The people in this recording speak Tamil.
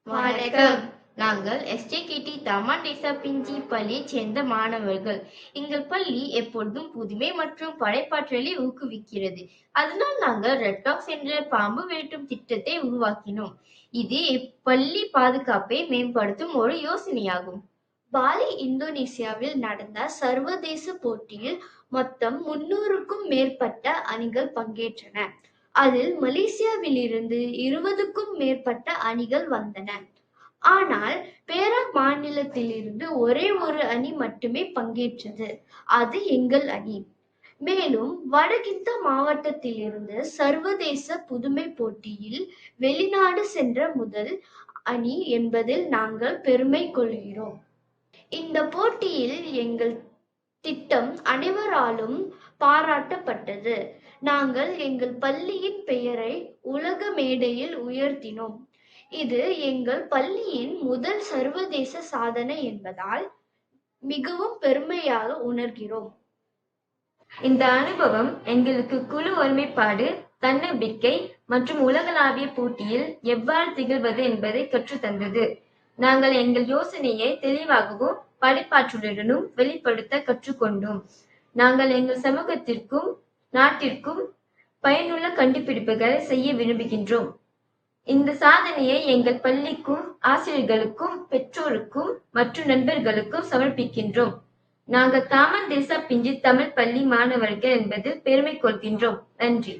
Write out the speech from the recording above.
வணக்கம். நாங்கள் எஸ்ஜேகேடி தாமான் தேசா பிஞ்சி பள்ளியைச் சேர்ந்த மாணவர்கள். எங்கள் பள்ளி எப்பொழுதும் புதுமை மற்றும் படைப்பாற்றலை ஊக்குவிக்கிறது. அதனால் நாங்கள் ரெட் டாக்ஸ் என்ற பாம்பு விரட்டும் திட்டத்தை உருவாக்கினோம். இது பள்ளி பாதுகாப்பை மேம்படுத்தும் ஒரு யோசனையாகும். பாலி, இந்தோனேசியாவில் நடந்த சர்வதேச போட்டியில் மொத்தம் 300க்கும் மேற்பட்ட அணிகள் பங்கேற்றன. அதில் மலேசியாவிலிருந்து 20க்கும் மேற்பட்ட அணிகள் வந்தன. ஆனால் பேராக் மாநிலத்திலிருந்து ஒரே ஒரு அணி மட்டுமே பங்கேற்றது. அது எங்கள் அணி. மேலும் வடகித்த மாவட்டத்திலிருந்து சர்வதேச புதுமை போட்டியில் வெளிநாடு சென்ற முதல் அணி என்பதில் நாங்கள் பெருமை கொள்கிறோம். இந்த போட்டியில் எங்கள் திட்டம் அனைவராலும் பாராட்டப்பட்டது. நாங்கள் எங்கள் பள்ளியின் பெயரை உலக மேடையில் உயர்த்தினோம். இது எங்கள் பள்ளியின் முதல் சர்வதேச சாதனை என்பதால் மிகவும் பெருமையாக உணர்கிறோம். இந்த அனுபவம் எங்களுக்கு குழு ஒருமைப்பாடு, தன்னம்பிக்கை மற்றும் உலகளாவிய போட்டியில் எவ்வாறு திகழ்வது என்பதை கற்றுத்தந்தது. நாங்கள் எங்கள் யோசனையை தெளிவாகவும் படைப்பாற்றலுடனும் வெளிப்படுத்த கற்றுக்கொண்டோம். நாங்கள் எங்கள் சமூகத்திற்கும் நாட்டிற்கும் பயனுள்ள கண்டுபிடிப்புகளை செய்ய விரும்புகின்றோம். இந்த சாதனையை எங்கள் பள்ளிக்கும் ஆசிரியர்களுக்கும் பெற்றோருக்கும் மற்றும் நண்பர்களுக்கும் சமர்ப்பிக்கின்றோம். நாங்கள் தாமான் தேசா பிஞ்சி தமிழ் பள்ளி மாணவர்கள் என்பதில் பெருமை கொள்கின்றோம். நன்றி.